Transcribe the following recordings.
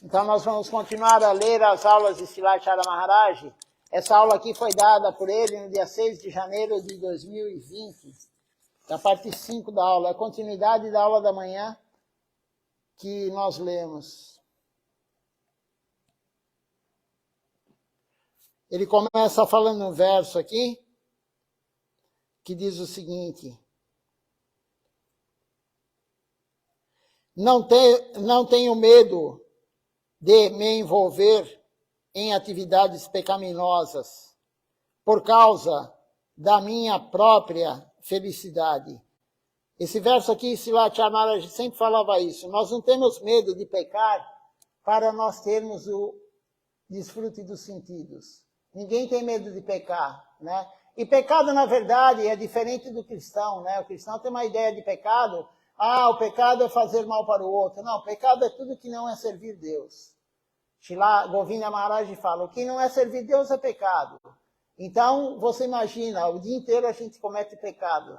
Então, nós vamos continuar a ler as aulas de Srilacharya Maharaj. Essa aula aqui foi dada por ele no dia 6 de janeiro de 2020. A parte 5 da aula, a continuidade da aula da manhã que nós lemos. Ele começa falando um verso aqui, que diz o seguinte: Não tenho medo de me envolver em atividades pecaminosas por causa da minha própria felicidade. Esse verso aqui, Srilacharya Maharaj sempre falava isso. Nós não temos medo de pecar para nós termos o desfrute dos sentidos. Ninguém tem medo de pecar, né? E pecado, na verdade, é diferente do cristão, né? O cristão tem uma ideia de pecado. O pecado é fazer mal para o outro. Não, pecado é tudo que não é servir Deus. Srila Govinda Maharaj fala, o que não é servir Deus é pecado. Então, você imagina, o dia inteiro a gente comete pecado.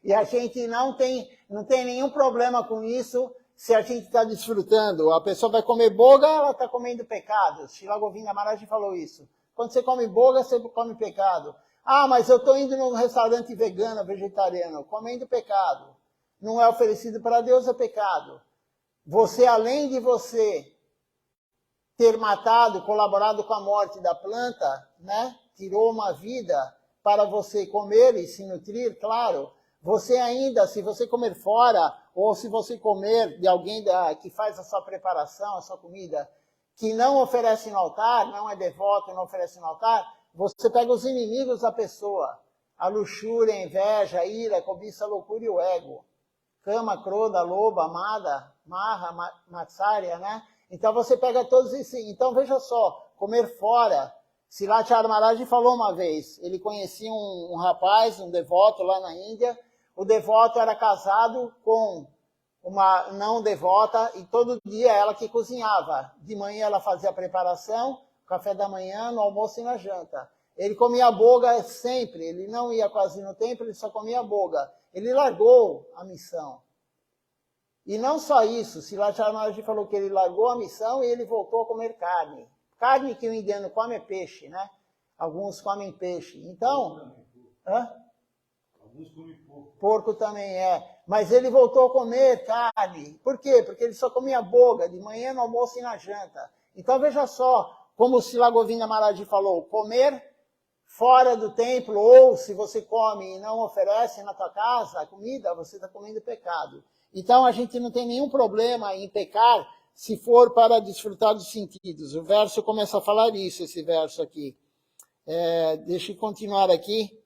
E a gente não tem nenhum problema com isso se a gente está desfrutando. A pessoa vai comer boga, ela está comendo pecado. Srila Govinda Maharaj falou isso. Quando você come boga, você come pecado. Mas eu estou indo num restaurante vegano, vegetariano, comendo pecado. Não é oferecido para Deus, é pecado. Você, além de você ter matado, colaborado com a morte da planta, né? Tirou uma vida para você comer e se nutrir, claro. Você ainda, se você comer fora, ou se você comer de alguém que faz a sua preparação, a sua comida, que não oferece no altar, não é devoto, não oferece no altar, você pega os inimigos da pessoa. A luxúria, a inveja, a ira, a cobiça, a loucura e o ego. Kama, Kroda, Loba, Mada, Maha, Matsarya, né? Então você pega todos esses. Então veja só, comer fora. Srilacharya Maharaj falou uma vez, ele conhecia um rapaz, um devoto lá na Índia. O devoto era casado com uma não devota e todo dia ela que cozinhava. De manhã ela fazia a preparação, café da manhã, no almoço e na janta. Ele comia boga sempre, ele não ia quase no templo, ele só comia boga. Ele largou a missão. E não só isso, Srilacharya Maharaj falou que ele largou a missão e ele voltou a comer carne. Carne que o indiano come é peixe, né? Alguns comem peixe. Então... Alguns comem porco. Porco também é. Mas ele voltou a comer carne. Por quê? Porque ele só comia boga, de manhã, no almoço e na janta. Então veja só, como o Srila Govinda Maharaj falou, comer fora do templo, ou se você come e não oferece na tua casa a comida, você está comendo pecado. Então a gente não tem nenhum problema em pecar se for para desfrutar dos sentidos. O verso começa a falar isso, esse verso aqui. Deixa eu continuar aqui.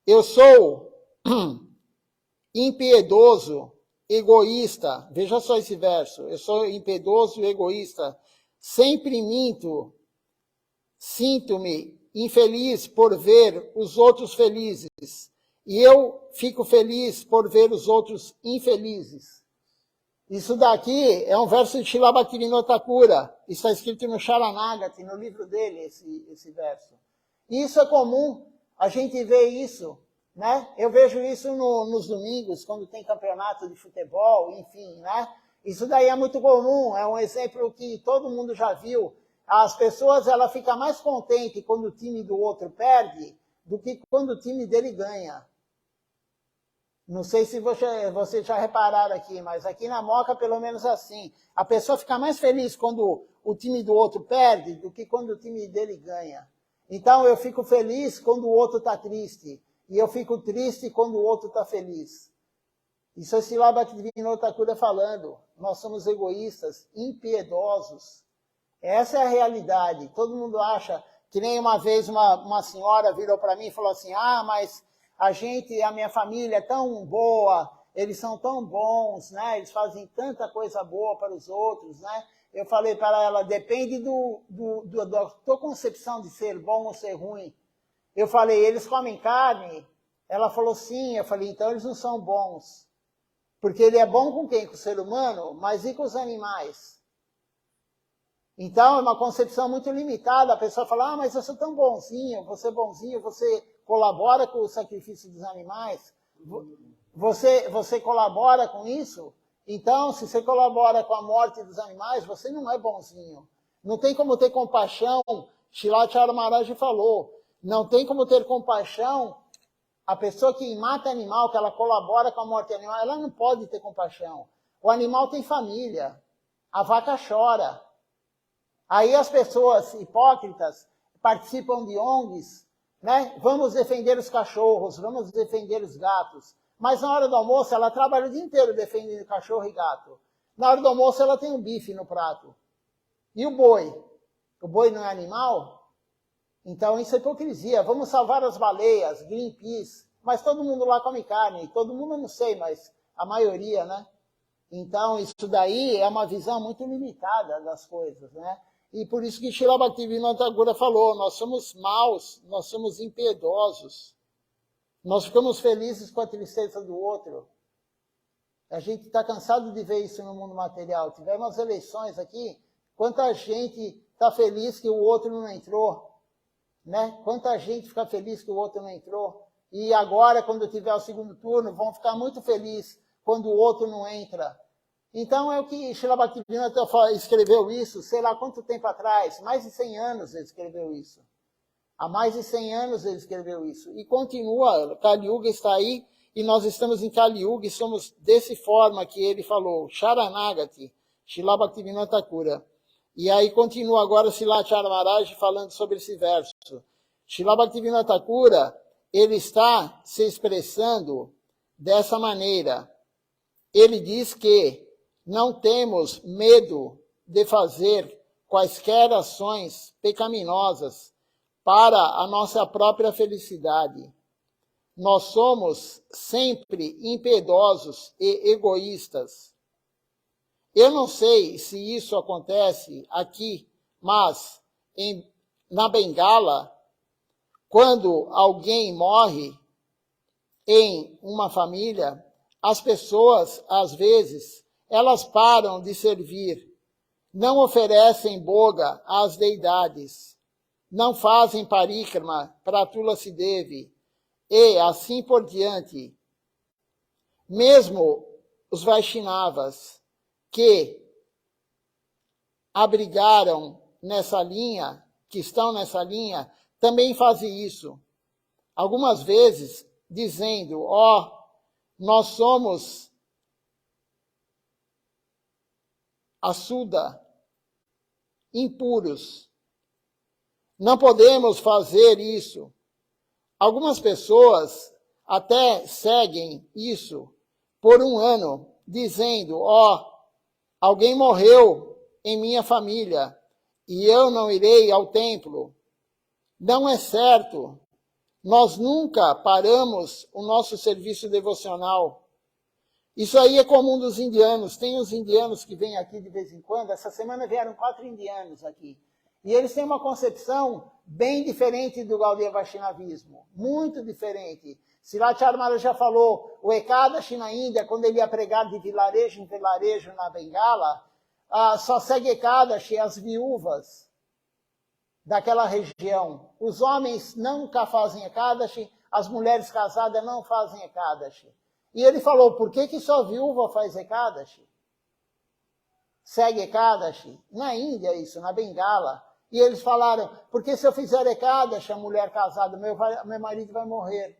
Eu sou impiedoso, egoísta. Veja só esse verso. Eu sou impiedoso e egoísta. Sempre minto. Sinto-me infeliz por ver os outros felizes. E eu fico feliz por ver os outros infelizes. Isso daqui é um verso de Srila Bhaktivinoda Thakura. Está escrito no Sharanagati, no livro dele, esse verso. E isso é comum. A gente vê isso, né? Eu vejo isso nos domingos, quando tem campeonato de futebol, enfim, né? Isso daí é muito comum. É um exemplo que todo mundo já viu. As pessoas, ela fica mais contente quando o time do outro perde do que quando o time dele ganha. Não sei se vocês já repararam aqui, mas aqui na Moca pelo menos é assim. A pessoa fica mais feliz quando o time do outro perde do que quando o time dele ganha. Então eu fico feliz quando o outro está triste. E eu fico triste quando o outro está feliz. Isso é Srila Bhaktivinoda Thakura falando. Nós somos egoístas, impiedosos. Essa é a realidade. Todo mundo acha, que nem uma vez uma senhora virou para mim e falou assim, mas a minha família é tão boa, eles são tão bons, né? Eles fazem tanta coisa boa para os outros, né? Eu falei para ela, depende da tua concepção de ser bom ou ser ruim. Eu falei, eles comem carne? Ela falou, sim. Eu falei, então eles não são bons. Porque ele é bom com quem? Com o ser humano? Mas e com os animais? Então, é uma concepção muito limitada. A pessoa fala, mas eu sou tão bonzinho, você colabora com o sacrifício dos animais? Você colabora com isso? Então, se você colabora com a morte dos animais, você não é bonzinho. Não tem como ter compaixão, Shilacharan Maharaj falou, não tem como ter compaixão, a pessoa que mata animal, que ela colabora com a morte animal, ela não pode ter compaixão. O animal tem família, a vaca chora. Aí as pessoas hipócritas participam de ONGs, né? Vamos defender os cachorros, vamos defender os gatos. Mas na hora do almoço, ela trabalha o dia inteiro defendendo cachorro e gato. Na hora do almoço, ela tem um bife no prato. E o boi? O boi não é animal? Então, isso é hipocrisia. Vamos salvar as baleias, Greenpeace. Mas todo mundo lá come carne. Todo mundo, não sei, mas a maioria, né? Então, isso daí é uma visão muito limitada das coisas, né? E por isso que Srila Bhaktivinoda Thakur falou, nós somos maus, nós somos impiedosos. Nós ficamos felizes com a tristeza do outro. A gente está cansado de ver isso no mundo material. Tivemos eleições aqui, quanta gente está feliz que o outro não entrou, né? Quanta gente fica feliz que o outro não entrou. E agora, quando tiver o segundo turno, vão ficar muito felizes quando o outro não entra. Então, é o que Srila Bhaktivinoda escreveu isso, sei lá quanto tempo atrás, mais de 100 anos ele escreveu isso. Há mais de 100 anos ele escreveu isso. E continua, Kali Yuga está aí, e nós estamos em Kali Yuga, e somos desse forma que ele falou, Sharanagati, Srila Bhaktivinoda Thakur. E aí continua agora Shilacharan Maharaj falando sobre esse verso. Srila Bhaktivinoda Thakur, ele está se expressando dessa maneira. Ele diz que não temos medo de fazer quaisquer ações pecaminosas para a nossa própria felicidade. Nós somos sempre impiedosos e egoístas. Eu não sei se isso acontece aqui, mas na Bengala, quando alguém morre em uma família, as pessoas, às vezes, elas param de servir, não oferecem boga às deidades, não fazem parikrama para Tulasi Devi, e assim por diante. Mesmo os Vaishnavas que abrigaram nessa linha, que estão nessa linha, também fazem isso. Algumas vezes dizendo, nós somos assuda, impuros. Não podemos fazer isso. Algumas pessoas até seguem isso por um ano, dizendo, alguém morreu em minha família e eu não irei ao templo. Não é certo. Nós nunca paramos o nosso serviço devocional. Isso aí é comum dos indianos. Tem os indianos que vêm aqui de vez em quando. Essa semana vieram 4 indianos aqui. E eles têm uma concepção bem diferente do Gaudiya Vaishnavismo. Muito diferente. Shilacharan Maharaj já falou, o Ekadashi na Índia, quando ele ia pregar de vilarejo em vilarejo na Bengala, só segue Ekadashi as viúvas daquela região. Os homens nunca fazem Ekadashi, as mulheres casadas não fazem Ekadashi. E ele falou, por que só viúva faz Ekadashi? Segue Ekadashi? Na Índia isso, na Bengala. E eles falaram, porque se eu fizer Ekadashi, a mulher casada, meu marido vai morrer.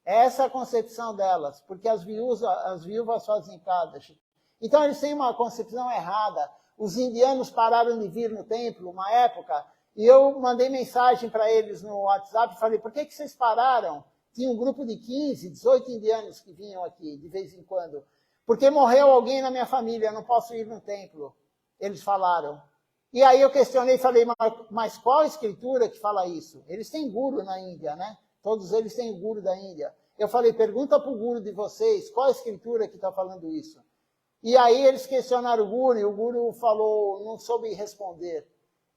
Essa é a concepção delas, porque as viúvas fazem Ekadashi. Então eles têm uma concepção errada. Os indianos pararam de vir no templo uma época, e eu mandei mensagem para eles no WhatsApp e falei, por que vocês pararam? Tinha um grupo de 15, 18 indianos que vinham aqui de vez em quando. Porque morreu alguém na minha família, eu não posso ir no templo. Eles falaram. E aí eu questionei e falei, mas qual escritura que fala isso? Eles têm guru na Índia, né? Todos eles têm o guru da Índia. Eu falei, pergunta para o guru de vocês, qual a escritura que está falando isso? E aí eles questionaram o guru, e o guru falou, não soube responder.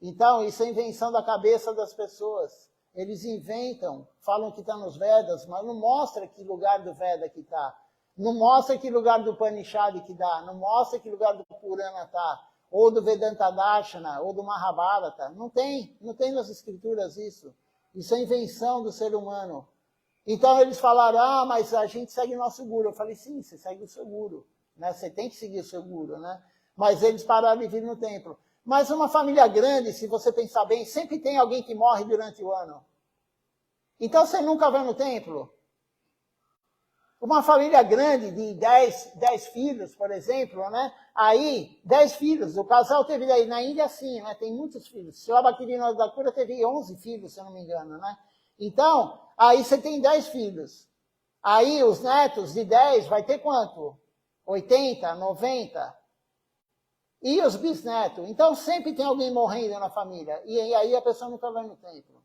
Então, isso é invenção da cabeça das pessoas. Eles inventam, falam que está nos Vedas, mas não mostra que lugar do Veda que está. Não mostra que lugar do Upanishad que dá. Não mostra que lugar do Purana está. Ou do Vedanta Darshana, ou do Mahabharata. Não tem nas escrituras isso. Isso é invenção do ser humano. Então eles falaram, mas a gente segue nosso guru. Eu falei, sim, você segue o seu guru. né? Você tem que seguir o seu guru, né? Mas eles pararam de vir no templo. Mas uma família grande, se você pensar bem, sempre tem alguém que morre durante o ano. Então você nunca vai no templo. Uma família grande de 10 filhos, por exemplo, né? Aí, 10 filhos, o casal teve aí na Índia sim, né? Tem muitos filhos. Srila Bhaktivinoda Thakur teve 11 filhos, se eu não me engano, né? Então, aí você tem 10 filhos. Aí os netos de 10 vai ter quanto? 80, 90. E os bisnetos. Então sempre tem alguém morrendo na família. E aí a pessoa nunca vai no templo.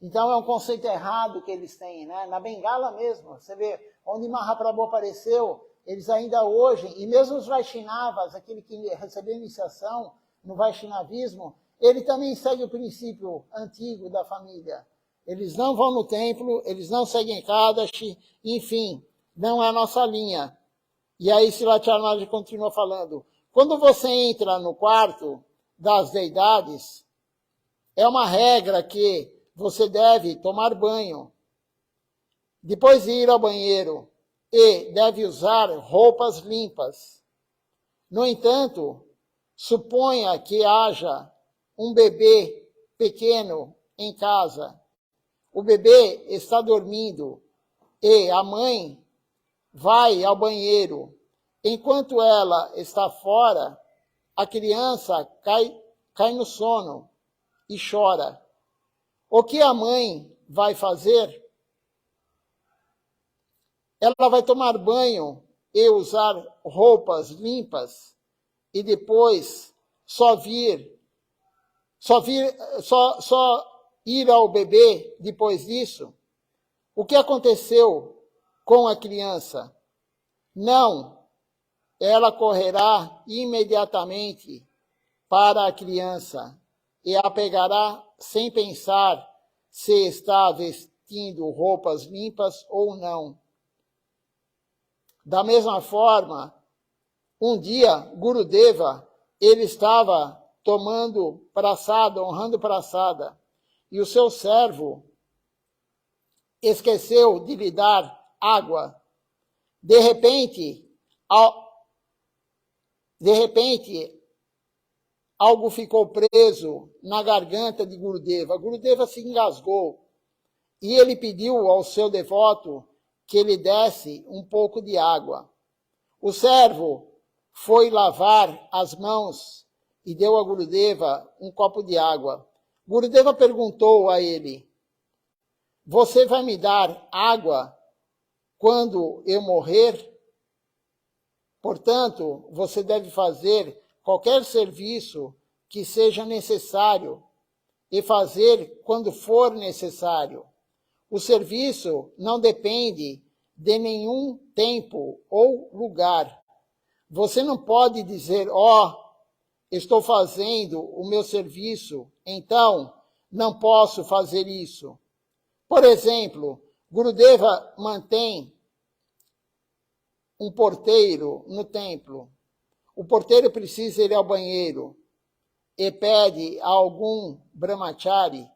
Então é um conceito errado que eles têm, né? Na Bengala mesmo, você vê, onde Mahaprabhu apareceu, eles ainda hoje, e mesmo os Vaishnavas, aquele que recebeu iniciação no Vaishnavismo, ele também segue o princípio antigo da família. Eles não vão no templo, eles não seguem Kadashi, enfim, não é a nossa linha. E aí Srila Maharaj continua falando, quando você entra no quarto das deidades, é uma regra que você deve tomar banho, depois de ir ao banheiro, e deve usar roupas limpas. No entanto, suponha que haja um bebê pequeno em casa. O bebê está dormindo e a mãe vai ao banheiro. Enquanto ela está fora, a criança cai no sono e chora. O que a mãe vai fazer? Ela vai tomar banho e usar roupas limpas e depois só ir ao bebê depois disso? O que aconteceu com a criança? Não, ela correrá imediatamente para a criança e a pegará sem pensar se está vestindo roupas limpas ou não. Da mesma forma, um dia, Gurudeva, ele estava tomando praçada, honrando praçada, e o seu servo esqueceu de lhe dar água. De repente, algo ficou preso na garganta de Gurudeva. Gurudeva se engasgou e ele pediu ao seu devoto que lhe desse um pouco de água. O servo foi lavar as mãos e deu a Gurudeva um copo de água. Gurudeva perguntou a ele, você vai me dar água quando eu morrer? Portanto, você deve fazer qualquer serviço que seja necessário e fazer quando for necessário. O serviço não depende de nenhum tempo ou lugar. Você não pode dizer, estou fazendo o meu serviço, então não posso fazer isso. Por exemplo, Gurudeva mantém um porteiro no templo. O porteiro precisa ir ao banheiro e pede a algum brahmachari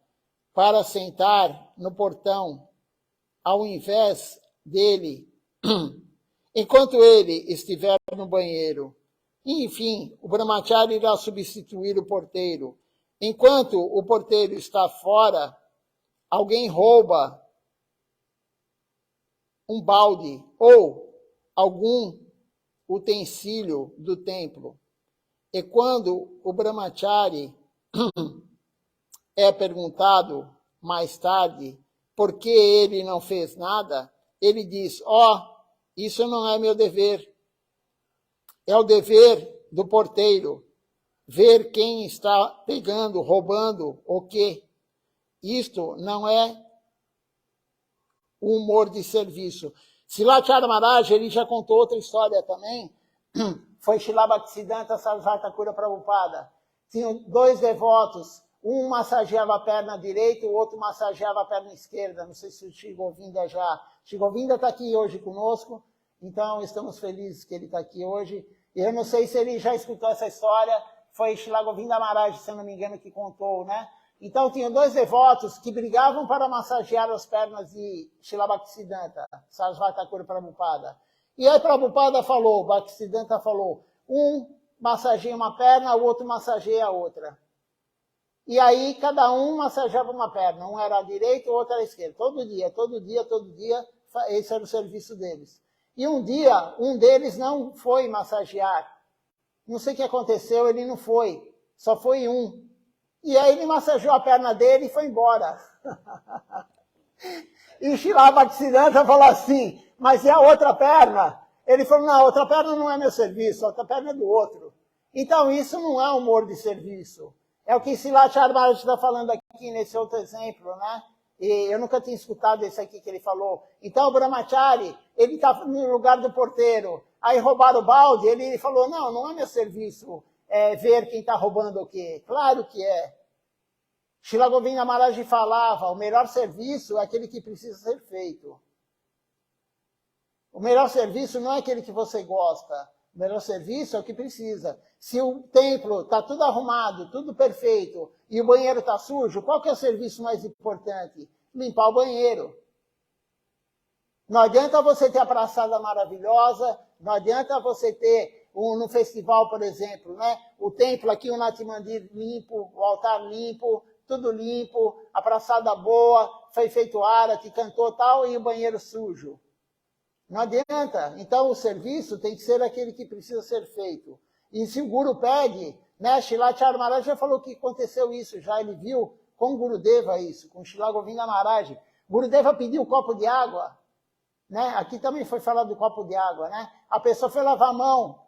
para sentar no portão, ao invés dele, enquanto ele estiver no banheiro. Enfim, o brahmachari irá substituir o porteiro. Enquanto o porteiro está fora, alguém rouba um balde ou algum utensílio do templo. E quando o brahmachari é perguntado mais tarde por que ele não fez nada, ele diz, isso não é meu dever. É o dever do porteiro ver quem está pegando, roubando o quê. Isto não é um humor de serviço. Srila Maharaj, ele já contou outra história também. Foi Srila Bhaktisiddhanta Sarasvati Thakura Prabhupada. Tinham 2 devotos, um massageava a perna direita e o outro massageava a perna esquerda. Não sei se o Shri Govinda já... Shri Govinda está aqui hoje conosco, então estamos felizes que ele está aqui hoje. Eu não sei se ele já escutou essa história, foi Srila Govinda Maharaj, se eu não me engano, que contou, né? Então, tinham 2 devotos que brigavam para massagear as pernas de Srila Bhaktisiddhanta Sarasvati Thakura Prabhupada. E aí Prabhupada falou, Bhaktisiddhanta falou, um massageia uma perna, o outro massageia a outra. E aí cada um massageava uma perna, um era à direita, o outro era à esquerda. Todo dia, esse era o serviço deles. E um dia, um deles não foi massagear. Não sei o que aconteceu, ele não foi. Só foi um. E aí ele massageou a perna dele e foi embora. E Srila Bhaktisiddhanta falou assim, mas e a outra perna? Ele falou, não, a outra perna não é meu serviço, a outra perna é do outro. Então isso não é humor de serviço. É o que Srila Charmaraj está falando aqui nesse outro exemplo, né? E eu nunca tinha escutado esse aqui que ele falou. Então o Brahmachari, ele está no lugar do porteiro. Aí roubaram o balde, ele falou, não, não é meu serviço ver quem está roubando o quê. Claro que é. Srila Govinda Maharaj falava, o melhor serviço é aquele que precisa ser feito. O melhor serviço não é aquele que você gosta. O melhor serviço é o que precisa. Se o templo está tudo arrumado, tudo perfeito, e o banheiro está sujo, qual que é o serviço mais importante? Limpar o banheiro. Não adianta você ter a praçada maravilhosa, não adianta você ter, no festival, por exemplo, né? O templo aqui, o Nati Mandir limpo, o altar limpo, tudo limpo, a praçada boa, foi feito arati, cantou tal, e o banheiro sujo. Não adianta. Então, o serviço tem que ser aquele que precisa ser feito. E se o Guru pede, né, Srila Charmaraj já falou que aconteceu isso já, ele viu com o Gurudeva isso, com Srila Govinda Maharaj. Gurudeva pediu um copo de água, né? Aqui também foi falado do copo de água, né? A pessoa foi lavar a mão,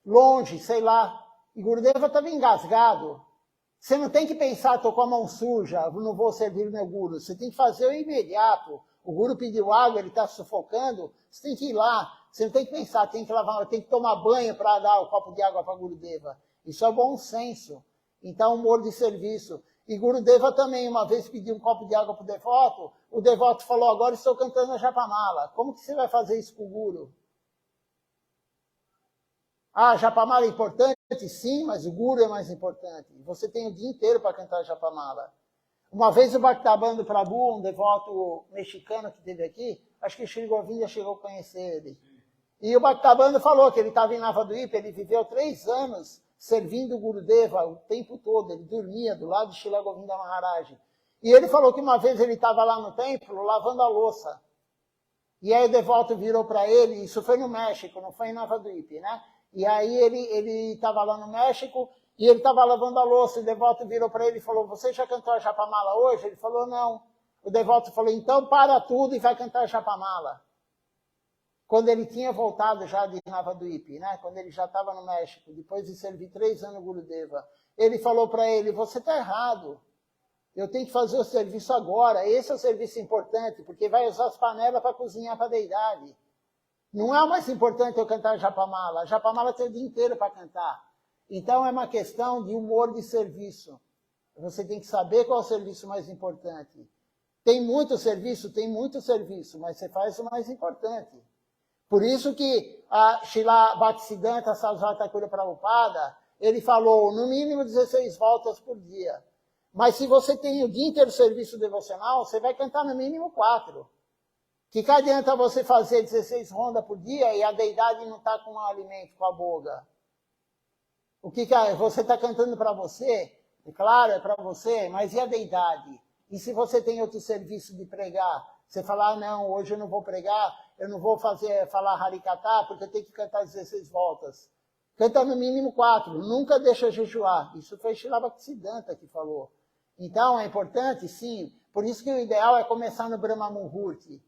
longe, sei lá, e Gurudeva estava engasgado. Você não tem que pensar, estou com a mão suja, não vou servir meu Guru. Você tem que fazer o imediato. O Guru pediu água, ele está sufocando, você tem que ir lá. Você não tem que pensar, tem que lavar, tem que tomar banho para dar o copo de água para Gurudeva. Isso é bom senso. Então, humor de serviço. E Gurudeva também, uma vez pediu um copo de água para o devoto falou, agora estou cantando a Japamala. Como que você vai fazer isso com o Guru? Ah, a Japamala é importante? Sim, mas o Guru é mais importante. Você tem o dia inteiro para cantar a Japamala. Uma vez o Bhaktabandha Prabhu, um devoto mexicano que teve aqui, acho que o Shri Govinda chegou a conhecer ele. E o Bhaktabandha falou que ele estava em Navadvipa, ele viveu 3 anos servindo o Gurudeva o tempo todo, ele dormia do lado de Srila Govinda Maharaj. E ele falou que uma vez ele estava lá no templo lavando a louça. E aí o devoto virou para ele, isso foi no México, não foi em Navadvipa, né? E aí ele estava lá no México e ele estava lavando a louça. O devoto virou para ele e falou, você já cantou a Japamala hoje? Ele falou, não. O devoto falou, então para tudo e vai cantar a Japamala. Quando ele tinha voltado já de Navadvipa, né? Quando ele já estava no México, depois de servir 3 anos no Gurudeva, ele falou para ele, você está errado. Eu tenho que fazer o serviço agora. Esse é o serviço importante, porque vai usar as panelas para cozinhar para a deidade. Não é o mais importante eu cantar Japamala. A Japamala tem o dia inteiro para cantar. Então é uma questão de humor de serviço. Você tem que saber qual é o serviço mais importante. Tem muito serviço, mas você faz o mais importante. Por isso que a Srila Bhaktisiddhanta Sarasvati Thakura Prabhupada, ele falou no mínimo 16 voltas por dia. Mas se você tem o dia inteiro serviço devocional, você vai cantar no mínimo 4. Que adianta você fazer 16 rondas por dia e a deidade não está com o alimento, com a boga? O que você está cantando para você? É claro, é para você, mas e a deidade? E se você tem outro serviço de pregar? Você falar, não, hoje eu não vou pregar, eu não vou falar Harikata, porque eu tenho que cantar 16 voltas. Canta no mínimo 4, nunca deixa jejuar. Isso foi Srila Bhaktisiddhanta que falou. Então, é importante, sim. Por isso que o ideal é começar no Brahma Muhurti.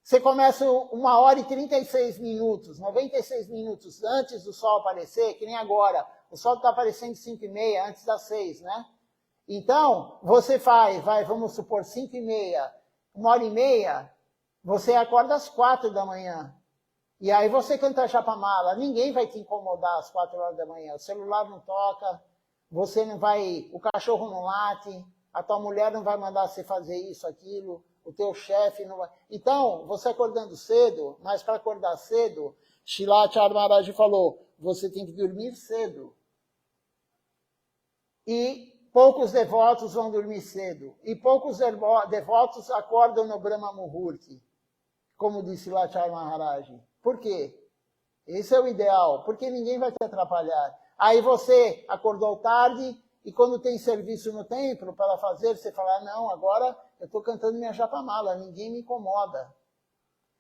Você começa 1h36 minutos, 96 minutos antes do sol aparecer, que nem agora. O sol está aparecendo 5h30, antes das 6, né? Então, você vamos supor, 5h30, 1h30, você acorda às 4 da manhã. E aí você canta Japamala, ninguém vai te incomodar às 4 horas da manhã. O celular não toca, você não vai, o cachorro não late, a tua mulher não vai mandar você fazer isso, aquilo, o teu chefe não vai. Então, você acordando cedo, mas para acordar cedo, Srila Charmaraj falou, você tem que dormir cedo. E poucos devotos vão dormir cedo. E poucos devotos acordam no Brahma Muhurti. como disse Lachar Maharaj. Por quê? Esse é o ideal, porque ninguém vai te atrapalhar. Aí você acordou tarde e quando tem serviço no templo para fazer, você fala, não, agora eu estou cantando minha japamala, ninguém me incomoda.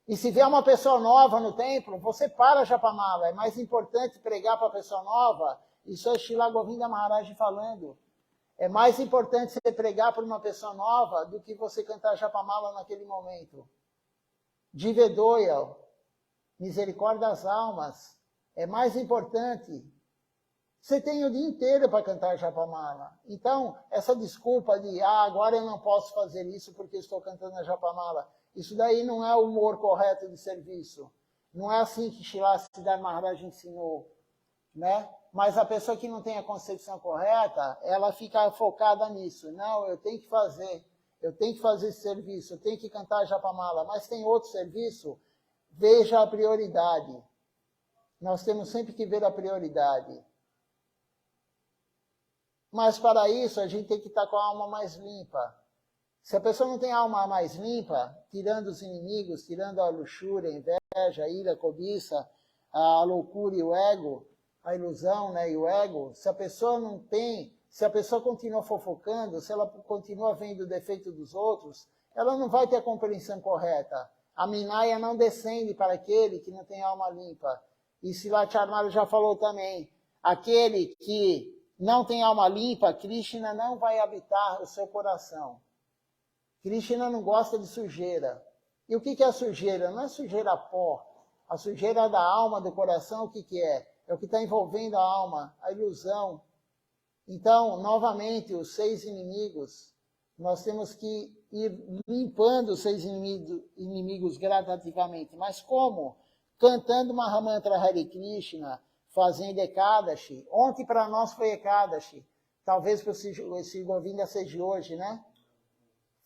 E se vier uma pessoa nova no templo, você para a japamala. É mais importante pregar para a pessoa nova. Isso é Srila Govinda Maharaj falando. É mais importante você pregar para uma pessoa nova do que você cantar japamala naquele momento. Divedoya, misericórdia das almas, é mais importante. Você tem o dia inteiro para cantar japamala. Então, essa desculpa de, agora eu não posso fazer isso porque estou cantando a japamala, isso daí não é o humor correto de serviço. Não é assim que Srila Siddhartha Maharaj ensinou, né? Mas a pessoa que não tem a concepção correta, ela fica focada nisso. Não, eu tenho que fazer esse serviço, eu tenho que cantar japamala, mas tem outro serviço. Veja a prioridade. Nós temos sempre que ver a prioridade. Mas para isso a gente tem que estar com a alma mais limpa. Se a pessoa não tem a alma mais limpa, tirando os inimigos, tirando a luxúria, a inveja, a ira, a cobiça, a loucura e o ego, a ilusão, né, e o ego, se a pessoa não tem, se a pessoa continua fofocando, se ela continua vendo o defeito dos outros, ela não vai ter a compreensão correta. A Minaya não descende para aquele que não tem alma limpa. E Srila Charmara já falou também, aquele que não tem alma limpa, Krishna não vai habitar o seu coração. Krishna não gosta de sujeira. E o que é a sujeira? Não é sujeira pó. A sujeira da alma, do coração, o que é? É o que está envolvendo a alma, a ilusão. Então, novamente, os 6 inimigos, nós temos que ir limpando os 6 inimigos gradativamente. Mas como? Cantando Mahamantra Hare Krishna, fazendo Ekadashi. Ontem para nós foi Ekadashi. Talvez para esse Govinda seja hoje, né?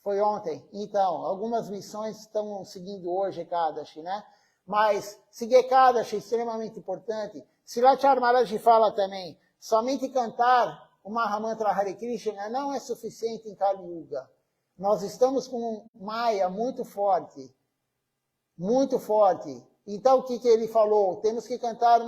Foi ontem. Então, algumas missões estão seguindo hoje Ekadashi, né? Mas seguir Ekadashi é extremamente importante. Srila Charmaraji fala também, somente cantar o Mahamantra Hare Krishna não é suficiente em Kali Yuga. Nós estamos com um Maya muito forte. Muito forte. Então, o que ele falou? Temos que cantar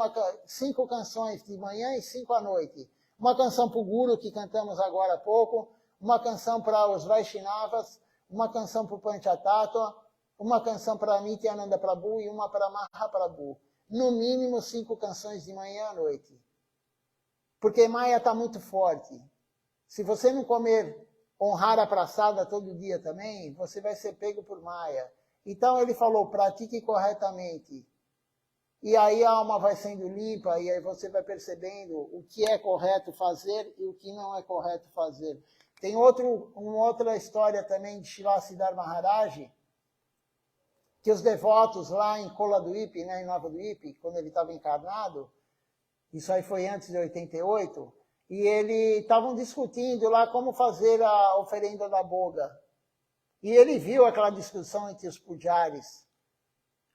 5 canções de manhã e 5 à noite. Uma canção para o Guru, que cantamos agora há pouco, uma canção para os Vaishnavas, uma canção para o Panchatattva, uma canção para Nityananda Prabhu e uma para Mahaprabhu. No mínimo 5 canções de manhã à noite. Porque Maya está muito forte. Se você não comer honrar a praçada todo dia também, você vai ser pego por Maya. Então ele falou, pratique corretamente. E aí a alma vai sendo limpa, e aí você vai percebendo o que é correto fazer e o que não é correto fazer. Tem uma outra história também de Srila Siddhartha Maharaj, que os devotos lá em Kola-Dwip, né, em Nova Dwip, quando ele estava encarnado, isso aí foi antes de 88, e eles estavam discutindo lá como fazer a oferenda da boga. E ele viu aquela discussão entre os pujaris,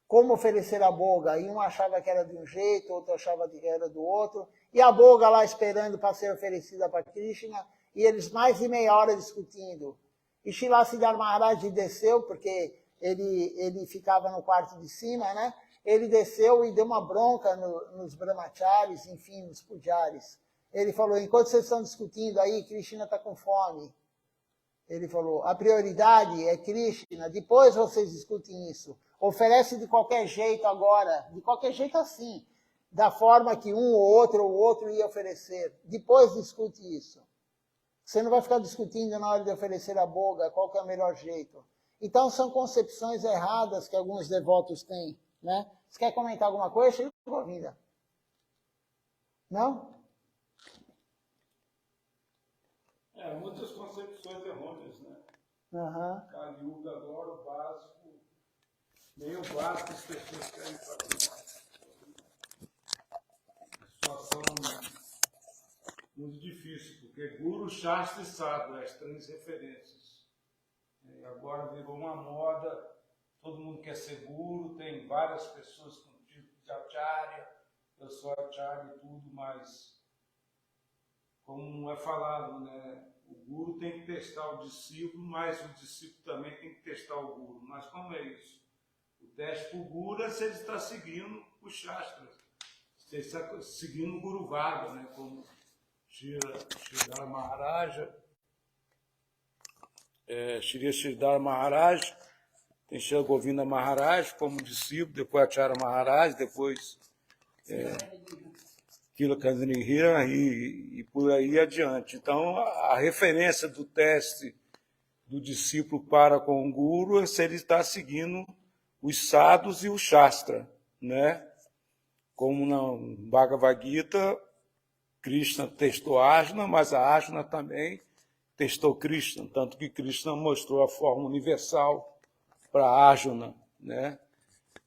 como oferecer a boga, e um achava que era de um jeito, outro achava que era do outro, e a boga lá esperando para ser oferecida para Krishna, e eles mais de meia hora discutindo. E Srila Siddhartha Maharaj desceu, porque ele ficava no quarto de cima, né? Ele desceu e deu uma bronca nos brahmacharis, enfim, nos pujaris. Ele falou, enquanto vocês estão discutindo aí, Krishna está com fome. Ele falou, a prioridade é Krishna, depois vocês discutem isso. Oferece de qualquer jeito agora, de qualquer jeito assim, da forma que um ou outro ia oferecer. Depois discute isso. Você não vai ficar discutindo na hora de oferecer a boga, qual que é o melhor jeito. Então são concepções erradas que alguns devotos têm, né? Você quer comentar alguma coisa? Chega com a vida. Não? Muitas concepções errôneas, né? Kali Yuga agora, o básico, meio básico as pessoas querem fazer. Situação muito difícil, porque Guru, Shastra e Sadhu, as 3 referências. E agora virou uma moda, todo mundo quer ser Guru, tem várias pessoas com tipo de Acharya, eu sou Acharya e tudo, mas como é falado, né? O Guru tem que testar o discípulo, mas o discípulo também tem que testar o Guru. Mas como é isso? O teste para o Guru é se ele está seguindo os Shastras, se ele está seguindo o Guru Varga, né? Como Sridhar Maharaja, Shri Sridhar Maharaj, tem Shri Govinda Maharaj como discípulo, depois Acharya Maharaj, depois Tilakandrihira e por aí adiante. Então, a referência do teste do discípulo para com o Guru é se ele está seguindo os sadhus e o Shastra, né? Como no Bhagavad Gita, Krishna testou Arjuna, mas a Arjuna também testou Krishna, tanto que Krishna mostrou a forma universal para Arjuna, né?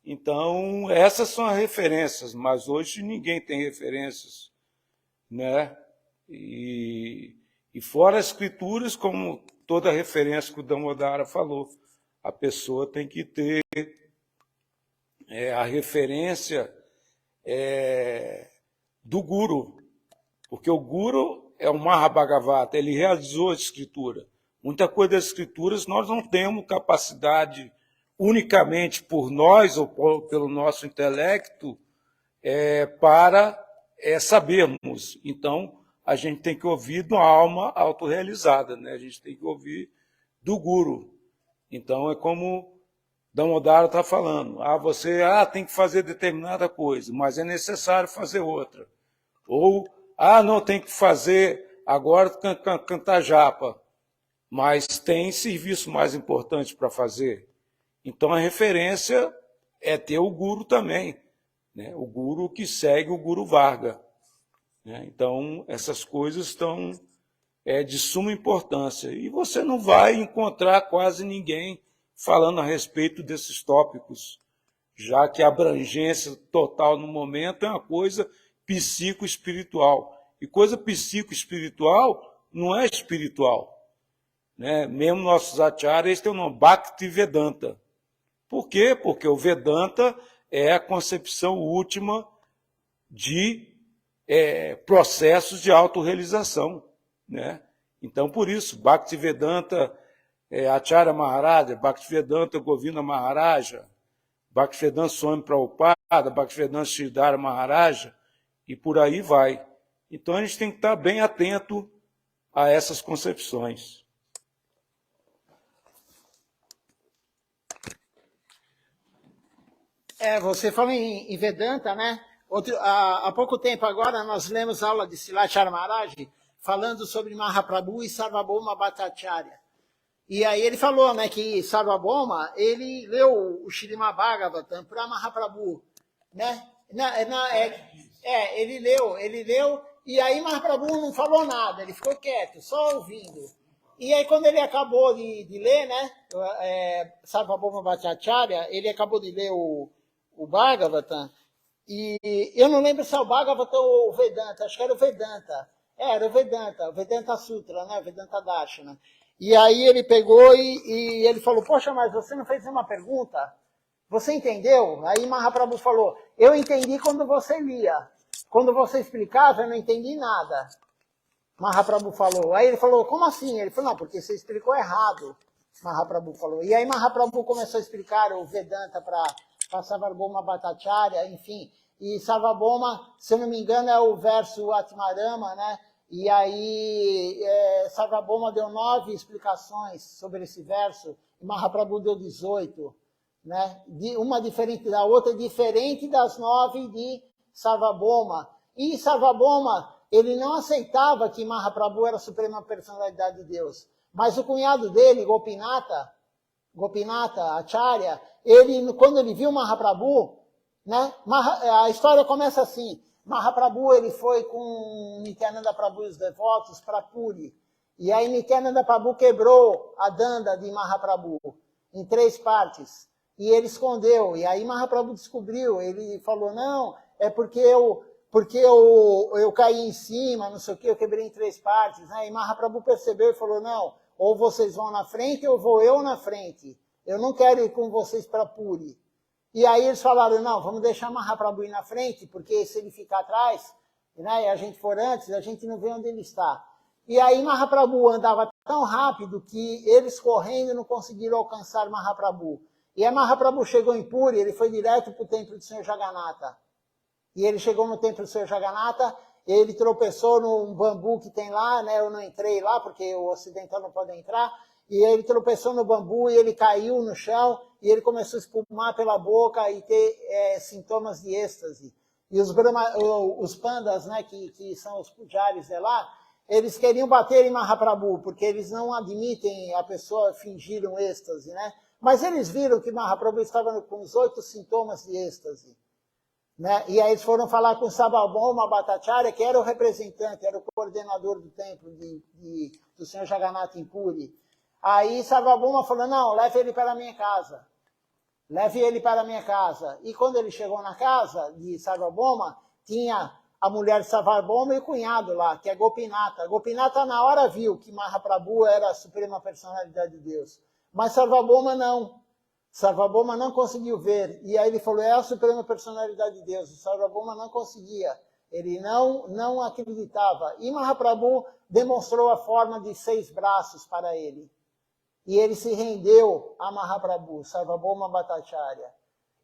Então, essas são as referências, mas hoje ninguém tem referências, né? E fora as escrituras, como toda referência que o Damodara falou, a pessoa tem que ter a referência do Guru, porque o Guru é o Mahabhagavata, ele realizou a escritura. Muita coisa das escrituras nós não temos capacidade unicamente por nós ou pelo nosso intelecto para sabermos. Então, a gente tem que ouvir de uma alma autorrealizada, né? A gente tem que ouvir do Guru. Então, é como Damodara está falando. Você tem que fazer determinada coisa, mas é necessário fazer outra. Ou, não, tem que fazer agora cantar japa, mas tem serviço mais importante para fazer. Então, a referência é ter o Guru também, né? O Guru que segue o Guru Varga. Né? Então, essas coisas estão de suma importância. E você não vai encontrar quase ninguém falando a respeito desses tópicos, já que a abrangência total no momento é uma coisa psico-espiritual. E coisa psico-espiritual não é espiritual. Né? Mesmo nossos acharyas têm o nome Bhaktivedanta. Por quê? Porque o Vedanta é a concepção última de processos de autorrealização. Né? Então, por isso, Bhaktivedanta Acharya Maharaja, Bhaktivedanta Govinda Maharaja, Bhaktivedanta Swami Prabhupada, Bhaktivedanta Sridhar Maharaja, e por aí vai. Então, a gente tem que estar bem atento a essas concepções. Você falou em Vedanta, né? Há pouco tempo agora nós lemos aula de Silacharya Maharaj falando sobre Mahaprabhu e Sarvabhauma Bhattacharya. E aí ele falou, né, que Sarvabhauma, ele leu o Śrīmad Bhagavatam para Mahaprabhu, né? Ele leu, e aí Mahaprabhu não falou nada, ele ficou quieto, só ouvindo. E aí quando ele acabou de ler, né, Sarvabhauma Bhattacharya, ele acabou de ler o Bhagavatam, e eu não lembro se é o Bhagavatam ou o Vedanta, acho que era o Vedanta. Era o Vedanta Sutra, né, Vedanta Darshana. E aí ele pegou e ele falou, poxa, mas você não fez nenhuma pergunta? Você entendeu? Aí Mahaprabhu falou, eu entendi quando você lia. Quando você explicava, eu não entendi nada. Mahaprabhu falou. Aí ele falou, como assim? Ele falou, não, porque você explicou errado. Mahaprabhu falou. E aí Mahaprabhu começou a explicar o Vedanta para Sarvabhauma Bhattacharya, enfim. E Sarvabhauma, se eu não me engano, é o verso Atmarama, né? E aí Sarvabhauma deu 9 explicações sobre esse verso, e Mahaprabhu deu 18. Né? Uma diferente da outra, diferente das 9 de Sarvabhauma. E Sarvabhauma, ele não aceitava que Mahaprabhu era a suprema personalidade de Deus. Mas o cunhado dele, Gopinata Acharya, quando ele viu Mahaprabhu, né, a história começa assim, Mahaprabhu ele foi com Nityananda Prabhu e os devotos para Puri. E aí Nityananda Prabhu quebrou a danda de Mahaprabhu em 3 partes. E ele escondeu. E aí Mahaprabhu descobriu. Ele falou, não, é porque eu caí em cima, não sei o que, eu quebrei em 3 partes. Né? E Mahaprabhu percebeu e falou, não, ou vocês vão na frente ou vou eu na frente. Eu não quero ir com vocês para Puri. E aí eles falaram, não, vamos deixar Mahaprabhu ir na frente, porque se ele ficar atrás, né, e a gente for antes, a gente não vê onde ele está. E aí Mahaprabhu andava tão rápido que eles correndo não conseguiram alcançar Mahaprabhu. E a Mahaprabhu chegou em Puri, ele foi direto para o templo do Senhor Jagannatha. E ele chegou no templo do Senhor Jagannatha, ele tropeçou num bambu que tem lá, né? Eu não entrei lá, porque o ocidental não pode entrar. E ele tropeçou no bambu e ele caiu no chão e ele começou a espumar pela boca e ter sintomas de êxtase. E os pandas, né, que são os pujaris de lá, eles queriam bater em Mahaprabhu, porque eles não admitem a pessoa fingir um êxtase, né? Mas eles viram que Mahaprabhu estava com os 8 sintomas de êxtase. Né? E aí eles foram falar com Sarvabhauma Bhattacharya, que era o representante, era o coordenador do templo do Senhor Jagannatha em Puri. Aí Sarvabhauma falou, não, leve ele para a minha casa. Leve ele para a minha casa. E quando ele chegou na casa de Sarvabhauma, tinha a mulher de Sarvabhauma e o cunhado lá, que é Gopinatha. Gopinatha na hora viu que Mahaprabhu era a suprema personalidade de Deus. Mas Sarvabhauma não. Sarvabhauma não conseguiu ver. E aí ele falou, é a suprema personalidade de Deus. O Sarvabhauma não conseguia. Ele não acreditava. E Mahaprabhu demonstrou a forma de 6 braços para ele. E ele se rendeu a Mahaprabhu, Sarvabhauma Bhattacharya.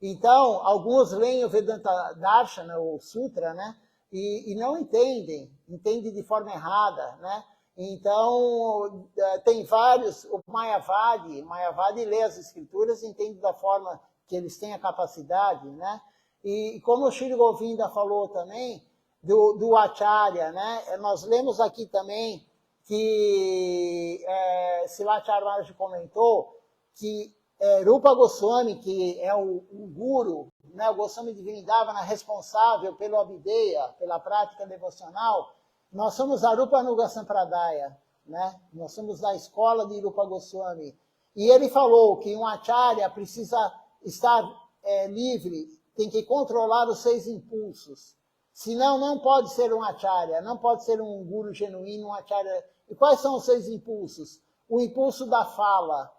Então, alguns leem o Vedanta Darshana, ou Sutra, né? E não entendem de forma errada, né? Então, tem vários, o Mayavadi lê as escrituras e entende da forma que eles têm a capacidade, né? E como o Shri Govinda falou também, do Acharya, né? Nós lemos aqui também que Srila Charmaraj comentou que Rupa Goswami, que é o guru, né? O Goswami de Vrindavana, responsável pelo Abhideya, pela prática devocional, nós somos a Rupa Nuga Sampradaya, né? Nós somos da escola de Rupa Goswami. E ele falou que um acharya precisa estar livre, tem que controlar os 6 impulsos. Senão, não pode ser um acharya, não pode ser um guru genuíno, um acharya. E quais são os 6 impulsos? O impulso da fala.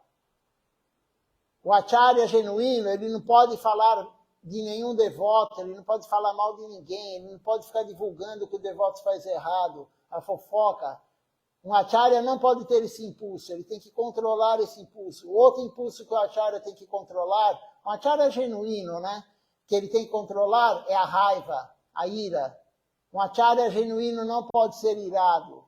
O acharya genuíno, ele não pode falar de nenhum devoto, ele não pode falar mal de ninguém, ele não pode ficar divulgando que o devoto faz errado, a fofoca. Um acharya não pode ter esse impulso, ele tem que controlar esse impulso. O outro impulso que o acharya tem que controlar, um acharya genuíno, né? Que ele tem que controlar é a raiva, a ira. Um acharya genuíno não pode ser irado.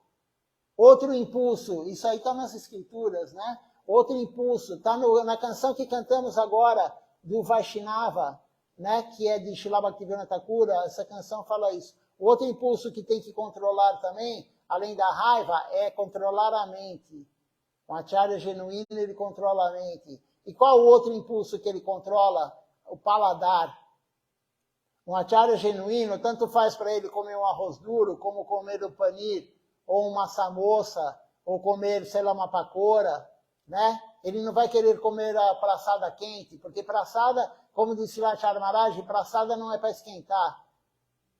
Outro impulso, isso aí está nas escrituras, né? Outro impulso, está na canção que cantamos agora, do Vaishnava, né? Que é de Srila Bhaktivinoda Thakur, essa canção fala isso. Outro impulso que tem que controlar também, além da raiva, é controlar a mente. Um acharya genuíno, ele controla a mente. E qual o outro impulso que ele controla? O paladar. Um acharya genuíno, tanto faz para ele comer um arroz duro, como comer o panir, ou uma samosa, ou comer, sei lá, uma pakora, né? Ele não vai querer comer a praçada quente, porque praçada, como disse lá Charmaraj, praçada não é para esquentar.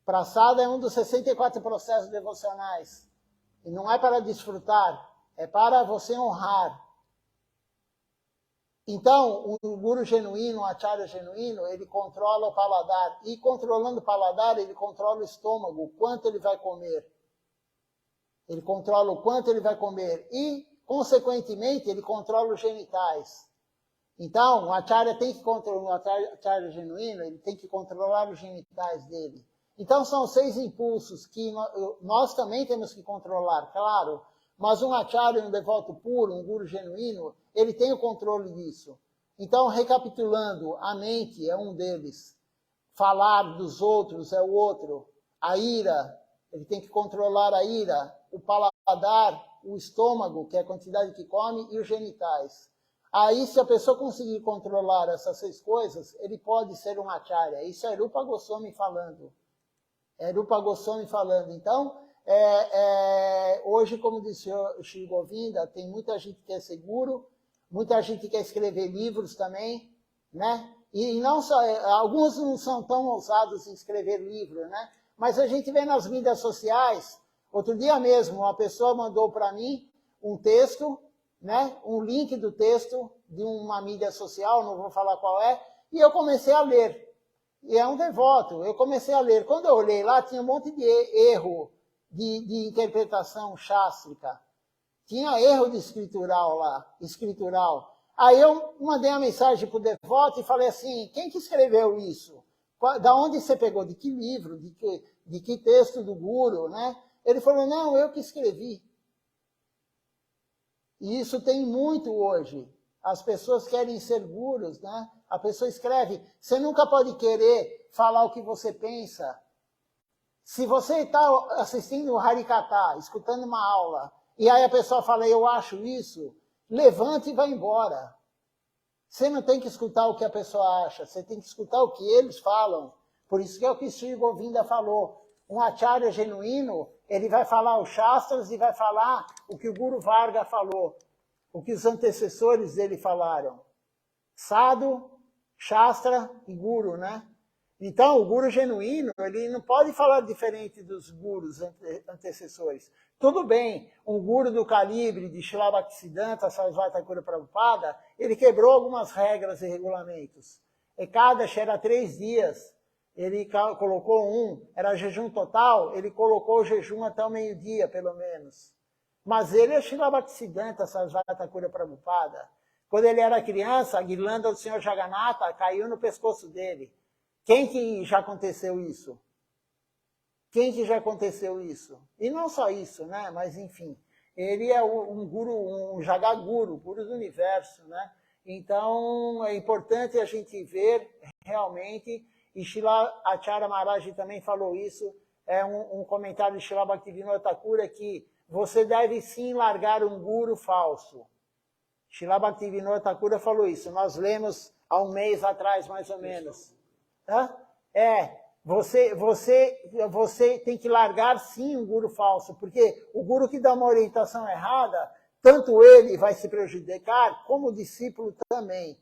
Praçada é um dos 64 processos devocionais. E não é para desfrutar, é para você honrar. Então, o guru genuíno, o acharya genuíno, ele controla o paladar. E controlando o paladar, ele controla o estômago, o quanto ele vai comer. Ele controla o quanto ele vai comer. E, consequentemente, ele controla os genitais. Então, o acharya tem que controlar, o acharya genuíno, ele tem que controlar os genitais dele. Então, são 6 impulsos que nós também temos que controlar, claro. Mas um acharya, um devoto puro, um guru genuíno, ele tem o controle disso. Então, recapitulando, a mente é um deles. Falar dos outros é o outro. A ira, ele tem que controlar a ira. O paladar, o estômago, que é a quantidade que come, e os genitais. Aí, se a pessoa conseguir controlar essas 6 coisas, ele pode ser um acharya. Isso é Rupa Goswami falando. É Rupa Goswami falando. Então, hoje, como disse o Shri Govinda, tem muita gente que é seguro, muita gente que quer escrever livros também, né? E não só, alguns não são tão ousados em escrever livro, né? Mas a gente vê nas mídias sociais, outro dia mesmo, uma pessoa mandou para mim um texto, né? Um link do texto de uma mídia social, não vou falar qual é, e eu comecei a ler. E é um devoto, eu comecei a ler. Quando eu olhei lá, tinha um monte de erro de interpretação chástrica. Tinha erro de escritural lá, escritural. Aí eu mandei uma mensagem para o devoto e falei assim, quem que escreveu isso? Da onde você pegou? De que livro? De que texto do Guru, né? Ele falou, não, eu que escrevi. E isso tem muito hoje. As pessoas querem ser gurus, né? A pessoa escreve. Você nunca pode querer falar o que você pensa. Se você está assistindo o Harikata, escutando uma aula, e aí a pessoa fala, eu acho isso, levante e vai embora. Você não tem que escutar o que a pessoa acha, você tem que escutar o que eles falam. Por isso que é o que Sri Govinda falou. Um acharya genuíno, ele vai falar os shastras e vai falar o que o Guru Varga falou, o que os antecessores dele falaram. Sadhu, shastra e guru, né? Então, o guru genuíno, ele não pode falar diferente dos gurus antecessores. Tudo bem, um guru do calibre de Srila Bhaktisiddhanta Sarasvati Thakur Prabhupada, ele quebrou algumas regras e regulamentos. Ekadashi era 3 dias, ele colocou era jejum total, ele colocou o jejum até o meio-dia, pelo menos. Mas ele é Srila Bhaktisiddhanta Sarasvati Thakur Prabhupada. Quando ele era criança, a guirlanda do Senhor Jagannatha caiu no pescoço dele. Quem que já aconteceu isso? Quem que já aconteceu isso? E não só isso, né? Mas enfim, ele é um guru, um Jagaguru, guru do universo, né? Então é importante a gente ver realmente, e Srila Acharya Maharaj também falou isso, é um comentário de Srila Bhaktivinoda Thakura que você deve sim largar um guru falso. Srila Bhaktivinoda Thakura falou isso, nós lemos há um mês atrás, mais ou menos. Você tem que largar sim um guru falso, porque o guru que dá uma orientação errada, tanto ele vai se prejudicar, como o discípulo também.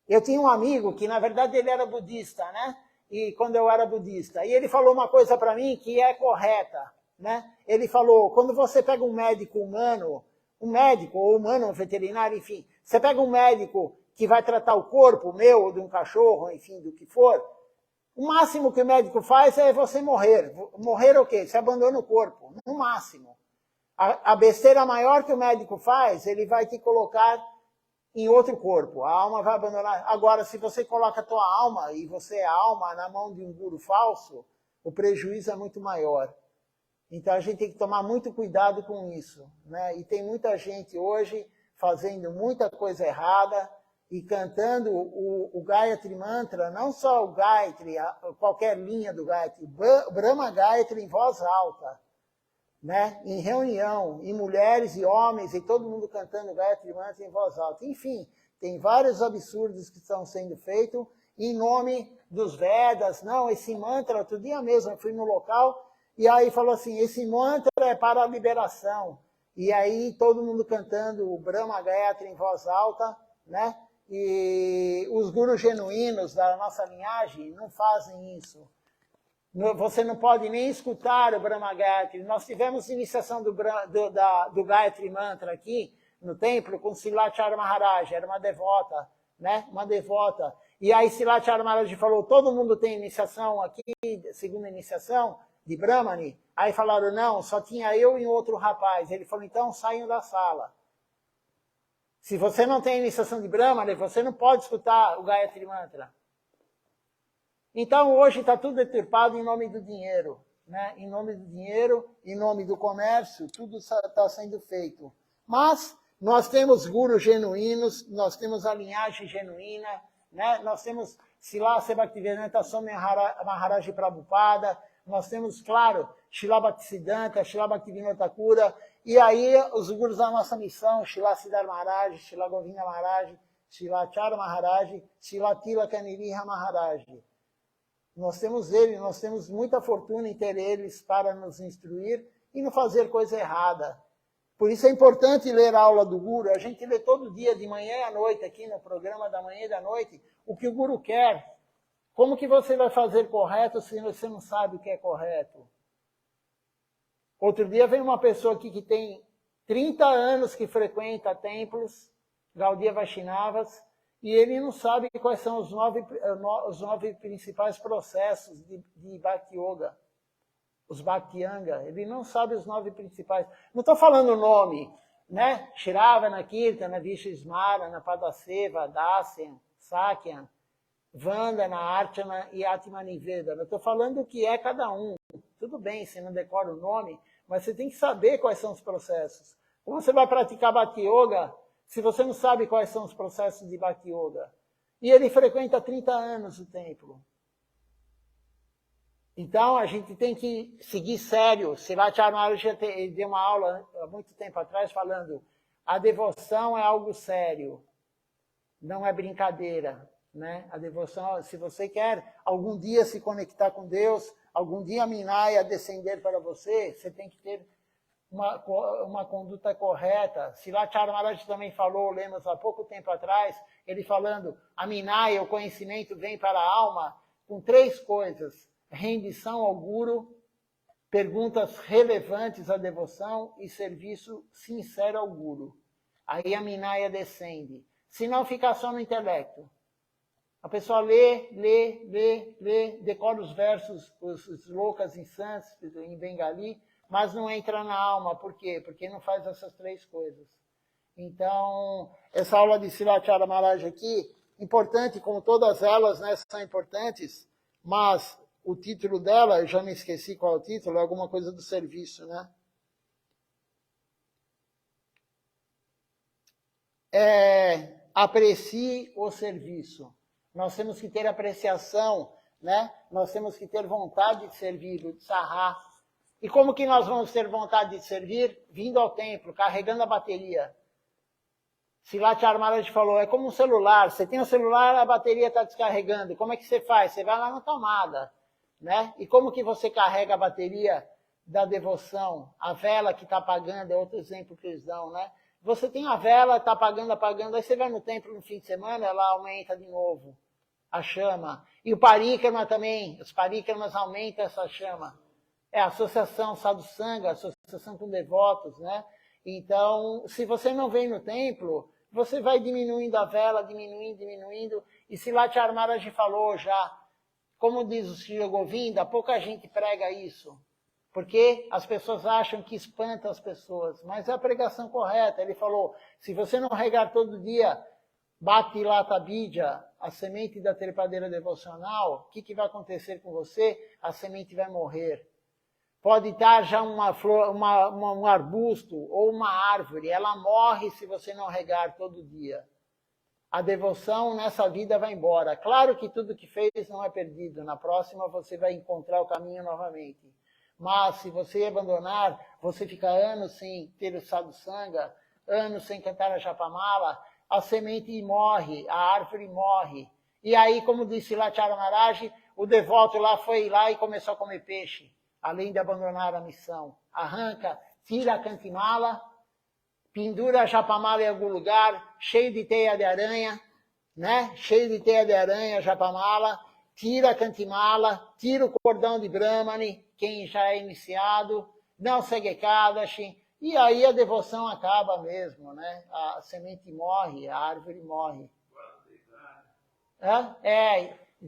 Eu tinha um amigo que, na verdade, ele era budista, né? E quando eu era budista, e ele falou uma coisa para mim que é correta, né? Ele falou, quando você pega um médico humano, um veterinário, enfim, você pega um médico que vai tratar o corpo meu, ou de um cachorro, enfim, do que for, o máximo que o médico faz é você morrer. Morrer o quê? Você abandona o corpo, no máximo. A besteira maior que o médico faz, ele vai te colocar em outro corpo. A alma vai abandonar. Agora, se você coloca a tua alma, e você é a alma, na mão de um guru falso, o prejuízo é muito maior. Então, a gente tem que tomar muito cuidado com isso, né? E tem muita gente hoje fazendo muita coisa errada, e cantando o Gayatri Mantra, não só o Gayatri, qualquer linha do Gayatri, Brahma Gayatri em voz alta, né? Em reunião, em mulheres e homens, e todo mundo cantando o Gayatri Mantra em voz alta. Enfim, tem vários absurdos que estão sendo feitos em nome dos Vedas. Não, esse mantra, outro dia mesmo eu fui no local, e aí falou assim, esse mantra é para a liberação. E aí todo mundo cantando o Brahma Gayatri em voz alta, né? E os gurus genuínos da nossa linhagem não fazem isso. Você não pode nem escutar o Brahma Gayatri. Nós tivemos iniciação do Gayatri Mantra aqui no templo com Silacharya Maharaj, era uma devota, né? Uma devota. E aí Silacharya Maharaj falou, todo mundo tem iniciação aqui, segunda iniciação de Brahmani. Aí falaram, não, só tinha eu e outro rapaz. Ele falou, então saiam da sala. Se você não tem iniciação de Brahmani, você não pode escutar o Gayatri Mantra. Então, hoje está tudo deturpado em nome do dinheiro, né? Em nome do dinheiro, em nome do comércio, tudo está sendo feito. Mas nós temos gurus genuínos, nós temos a linhagem genuína, né? Nós temos Srila Bhaktivedanta Swami Maharaj Prabhupada, nós temos, claro, Srila Bhaktisiddhanta, Srila Bhaktivinoda Thakura, e aí os gurus da nossa missão, Srila Siddhar Maharaj, Srila Govinda Maharaj, Srila Acharya Maharaj, Srila Tilaka Niriha Maharaj. Nós temos eles, nós temos muita fortuna em ter eles para nos instruir e não fazer coisa errada. Por isso é importante ler a aula do Guru. A gente lê todo dia, de manhã e à noite, aqui no programa da manhã e da noite, o que o Guru quer. Como que você vai fazer correto se você não sabe o que é correto? Outro dia veio uma pessoa aqui que tem 30 anos que frequenta templos, Gaudiya Vaishnavas, e ele não sabe quais são os nove principais processos de Bhakti Yoga, os Bhakti Anga. Ele não sabe os 9 principais. Não estou falando o nome, né? Shravana, Kirtana, Vishesmara, Padaseva, Dasyan, Sakyan, Vandana, Archana e Atmanivedana. Eu estou falando o que é cada um. Tudo bem, você não decora o nome, mas você tem que saber quais são os processos. Como você vai praticar Bhakti Yoga se você não sabe quais são os processos de Bhakti Yoga? E ele frequenta há 30 anos o templo. Então, a gente tem que seguir sério. Silatya Maharaj deu uma aula há muito tempo atrás falando a devoção é algo sério, não é brincadeira. Né? A devoção, se você quer algum dia se conectar com Deus, algum dia a Minaya descender para você, você tem que ter uma conduta correta. Silatya Maharaj também falou, lemos há pouco tempo atrás, ele falando, a Minaya, o conhecimento vem para a alma com 3 coisas. Rendição ao Guru, perguntas relevantes à devoção e serviço sincero ao Guru. Aí a Minaya descende. Se não, fica só no intelecto. A pessoa lê, decora os versos, os slokas em sânscrito, em bengali, mas não entra na alma. Por quê? Porque não faz essas 3 coisas. Então, essa aula de Silatya Maharaj aqui, importante, como todas elas, né, são importantes, mas o título dela, eu já me esqueci qual é o título, é alguma coisa do serviço, né? Aprecie o serviço. Nós temos que ter apreciação, né? Nós temos que ter vontade de servir, o tsará. E como que nós vamos ter vontade de servir? Vindo ao templo, carregando a bateria. Silatya Maharaj falou, é como um celular. Você tem um celular, a bateria está descarregando. Como é que você faz? Você vai lá na tomada. Né? E como que você carrega a bateria da devoção? A vela que está apagando, é outro exemplo que eles dão, né? Você tem a vela, está apagando, aí você vai no templo no fim de semana, ela aumenta de novo a chama. E o parikrama também, os parikramas aumentam essa chama. É a associação sadhu-sanga, associação com devotos, né? Então, se você não vem no templo, você vai diminuindo a vela, diminuindo. E Silatya Maharaj falou já, como diz o Sri Govinda, pouca gente prega isso, porque as pessoas acham que espanta as pessoas, mas é a pregação correta. Ele falou, se você não regar todo dia Bhakti Lata Bija, a semente da trepadeira devocional, o que vai acontecer com você? A semente vai morrer. Pode estar já uma flor, um arbusto ou uma árvore, ela morre se você não regar todo dia. A devoção nessa vida vai embora. Claro que tudo que fez não é perdido. Na próxima você vai encontrar o caminho novamente. Mas se você abandonar, você fica anos sem ter o sadhu-sanga, anos sem cantar a Japamala, a semente morre, a árvore morre. E aí, como disse Silatya Maharaj, o devoto lá foi lá e começou a comer peixe, além de abandonar a missão. Arranca, tira a cantimala, pendura a Japamala em algum lugar, cheio de teia de aranha, né? Cheio de teia de aranha, Japamala, tira a cantimala, tira o cordão de Brahmani, quem já é iniciado, não segue Ekadashi, e aí a devoção acaba mesmo, né? A semente morre, a árvore morre.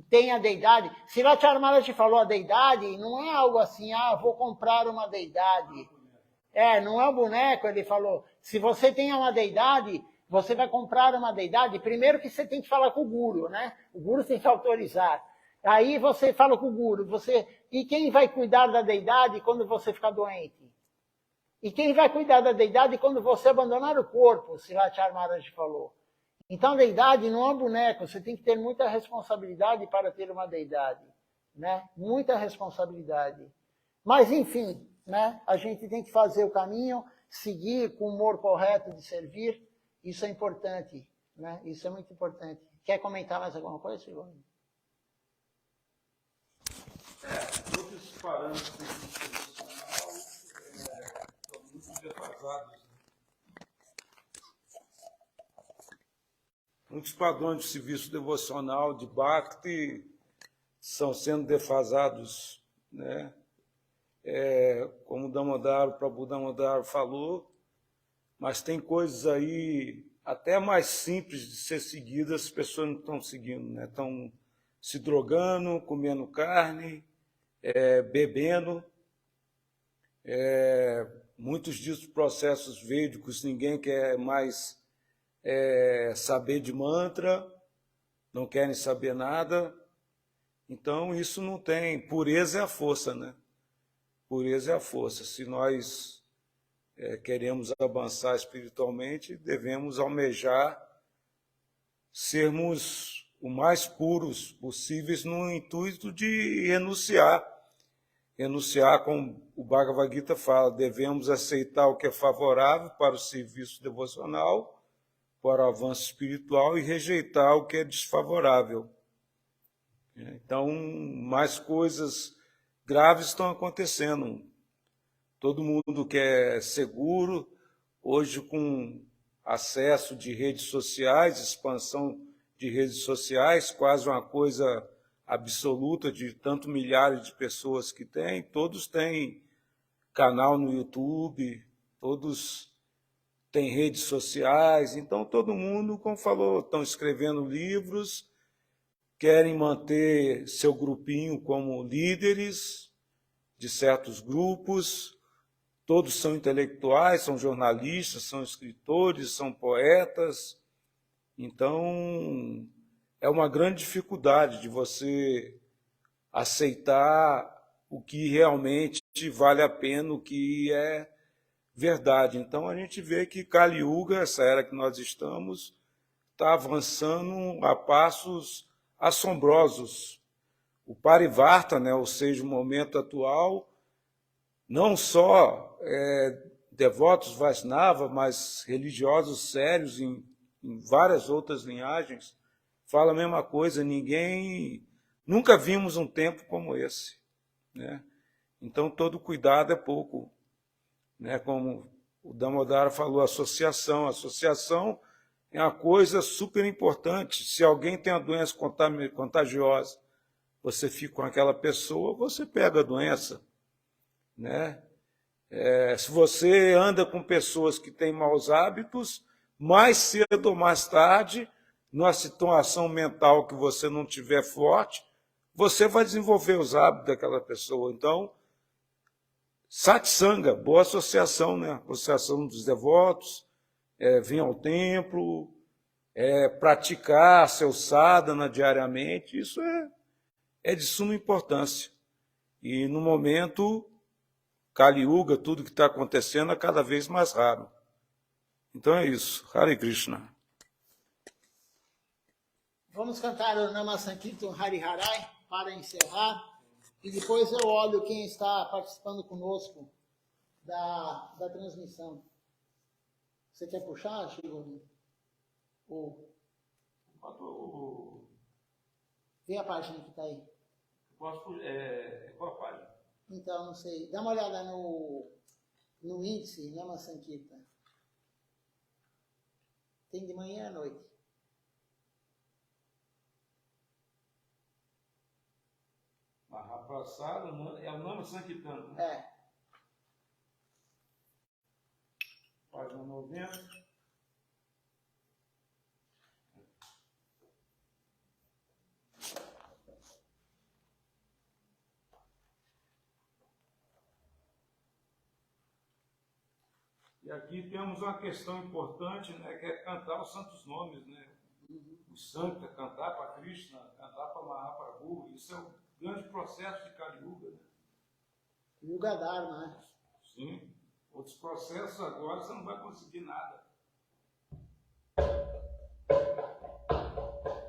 Tem a deidade. Silatya Maharaj falou, a deidade não é algo assim, vou comprar uma deidade. Não é um boneco, ele falou. Se você tem uma deidade, você vai comprar uma deidade, primeiro que você tem que falar com o Guru, né? O Guru tem que autorizar. Aí você fala com o Guru. E quem vai cuidar da deidade quando você ficar doente? E quem vai cuidar da deidade quando você abandonar o corpo? Silatya Maharaj falou. Então, a deidade não é um boneco. Você tem que ter muita responsabilidade para ter uma deidade. Né? Muita responsabilidade. Mas, enfim, né? A gente tem que fazer o caminho, seguir com o humor correto de servir. Isso é importante. Né? Isso é muito importante. Quer comentar mais alguma coisa, Silvio? Todos esses parâmetros institucional estão muito defasados. Muitos padrões de serviço devocional de Bhakti estão sendo defasados, né? Como o Damodar, Prabhu Damodar falou, mas tem coisas aí até mais simples de ser seguidas, as pessoas não estão seguindo, né? Estão se drogando, comendo carne, bebendo, Muitos dos processos védicos, ninguém quer mais saber de mantra, não querem saber nada. Então, isso não tem... Pureza é a força, né? Pureza é a força. Se nós queremos avançar espiritualmente, devemos almejar sermos o mais puros possíveis no intuito de renunciar. Renunciar, como o Bhagavad Gita fala, devemos aceitar o que é favorável para o serviço devocional, para o avanço espiritual, e rejeitar o que é desfavorável. Então, mais coisas graves estão acontecendo. Todo mundo quer seguro. Hoje, com acesso de redes sociais, expansão de redes sociais, quase uma coisa absoluta de tanto milhares de pessoas que tem, todos têm canal no YouTube, todos têm redes sociais, então todo mundo, como falou, estão escrevendo livros, querem manter seu grupinho como líderes de certos grupos, todos são intelectuais, são jornalistas, são escritores, são poetas. Então, é uma grande dificuldade de você aceitar o que realmente vale a pena, o que é verdade. Então, a gente vê que Kali Yuga, essa era que nós estamos, está avançando a passos assombrosos. O Parivarta, né, ou seja, o momento atual, não só devotos Vaishnava, mas religiosos sérios em várias outras linhagens, fala a mesma coisa. Nunca vimos um tempo como esse, né? Então, todo cuidado é pouco, né? Como o Damodara falou, associação. Associação é uma coisa super importante. Se alguém tem uma doença contagiosa, você fica com aquela pessoa, você pega a doença, né? Se você anda com pessoas que têm maus hábitos, mais cedo ou mais tarde, numa situação mental que você não tiver forte, você vai desenvolver os hábitos daquela pessoa. Então, satsanga, boa associação, né? Associação dos devotos, vir ao templo, praticar seu sadhana diariamente, isso é de suma importância. E no momento, Kali Yuga, tudo que está acontecendo é cada vez mais raro. Então é isso. Hare Krishna. Vamos cantar o Nama Sankirtan Hari Harai para encerrar. E depois eu olho quem está participando conosco da transmissão. Você quer puxar, Chico? Vê a página que está aí. Qual a página? Então, não sei. Dá uma olhada no índice, Nama Sankirtan. Tem de manhã à noite. Mahaprasada é o Nama Sankirtan, né? Página 90. E aqui temos uma questão importante, né, que é cantar os santos nomes, né? O Sankta, cantar para Krishna, cantar para Mahaprabhu. Isso é um grande processo de Kali Yuga, né? Yuga Dharma, né? Sim. Outros processos agora você não vai conseguir nada.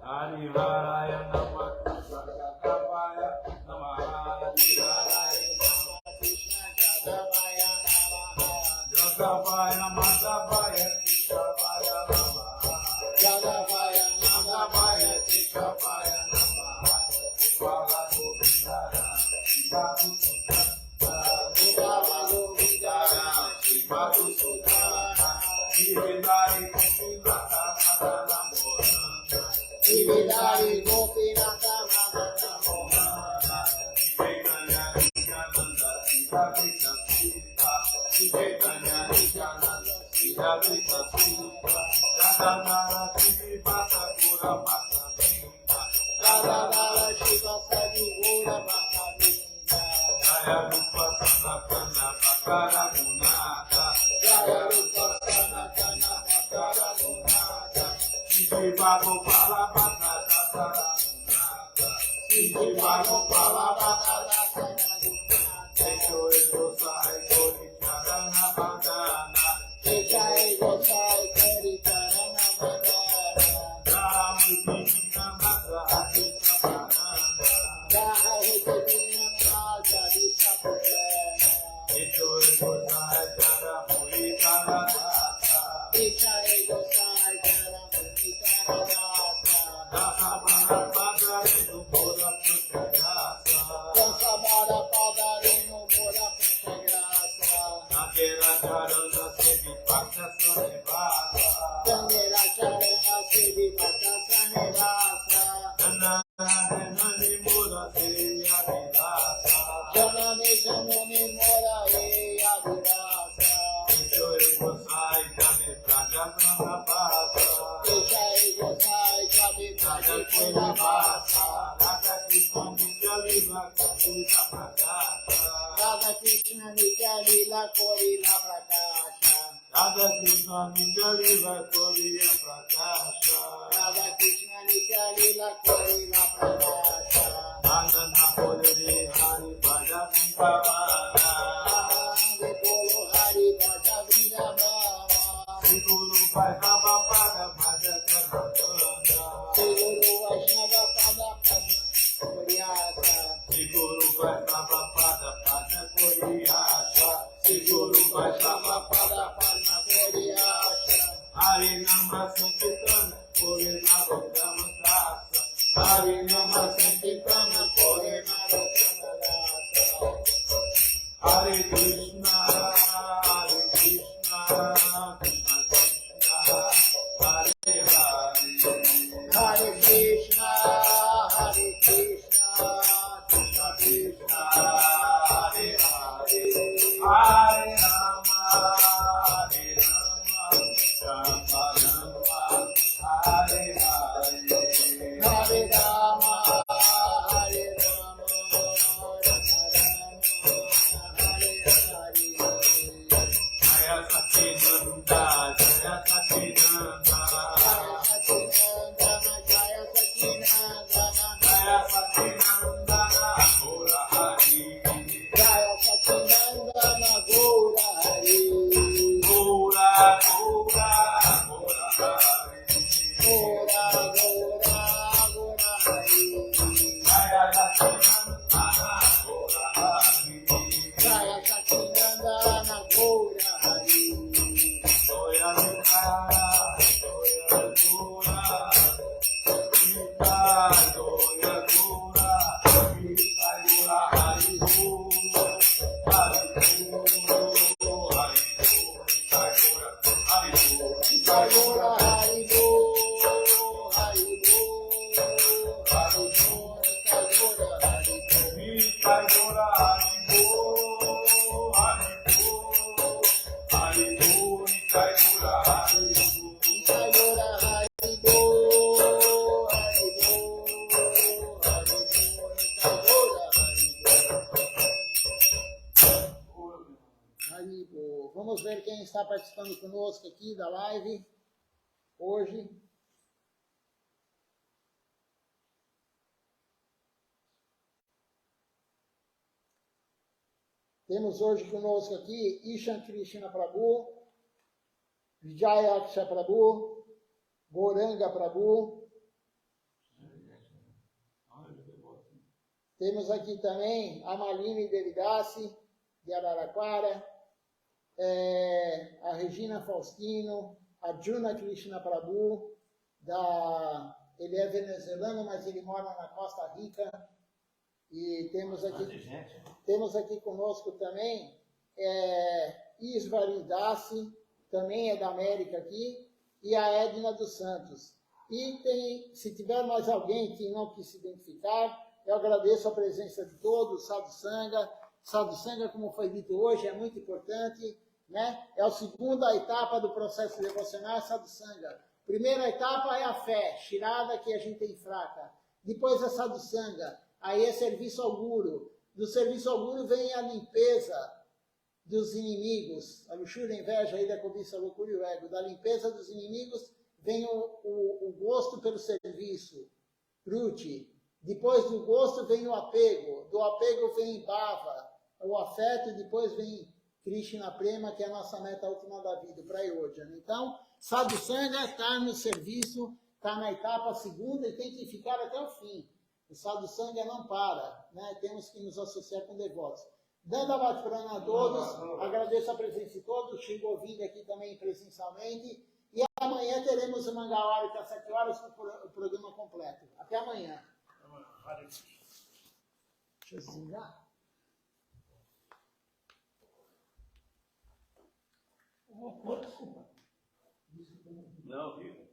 Hari Haraya Nama Krishna Jadavaya Nama Hari Haraya Nama Krishna Jadavaya Jadavaya Madhavaya Krishavaya Nama Jadavaya Madhavaya Krishavaya Nama Bala Govindara Shivadu Sudhara Govindara Shivadu Sudhara Dividari Gopinata Madana Mohana Dividari Gopinata Madana Mohana Chaitanya Nityananda Sridharita Sudha Chaitanya Nityananda Sridharita Sudha Radhanara Srivasa Gura Mata Vinda Radhanara Srivasa Gura Mata Vinda Jaya Rupa Sanatana Bakara Guna Vamos ver quem está participando conosco aqui da live hoje. Temos hoje conosco aqui Ishan Krishna Prabhu, Vijaya Aksha Prabhu, Goranga Prabhu. Temos aqui também a Malini Devidasi, de Araraquara, a Regina Faustino, a Juna Krishna Prabhu, ele é venezuelano, mas ele mora na Costa Rica. E temos aqui conosco também Isvari Dasi, também é da América aqui, e a Edna dos Santos. E se tiver mais alguém que não quis se identificar, eu agradeço a presença de todos, Sadhu Sangha. Sadhu Sangha, como foi dito hoje, é muito importante, né? É a segunda etapa do processo devocional, Sadhu Sangha. Primeira etapa é a fé, Shirada, que a gente tem fraca. Depois é Sadhu Sangha, aí é serviço ao Guru. Do serviço ao Guru vem a limpeza dos inimigos, a luxúria, a inveja, a ira, a cobiça, a loucura e o ego. Da limpeza dos inimigos vem o gosto pelo serviço, Kruti. Depois do gosto vem o apego. Do apego vem Bhava, o afeto, e depois vem Krishna Prema, que é a nossa meta última da vida, para Ayodhya. Então, Sadhusanga está no serviço, está na etapa segunda e tem que ficar até o fim. O Sadhusanga não para, né? Temos que nos associar com devotos. Dandavat Pranam a todos, agradeço a presença de todos, chegou vindo aqui também presencialmente, e amanhã teremos o Mangalwari às 7 horas com o programa completo. Até amanhã. Deixa eu desligar. Não, viu?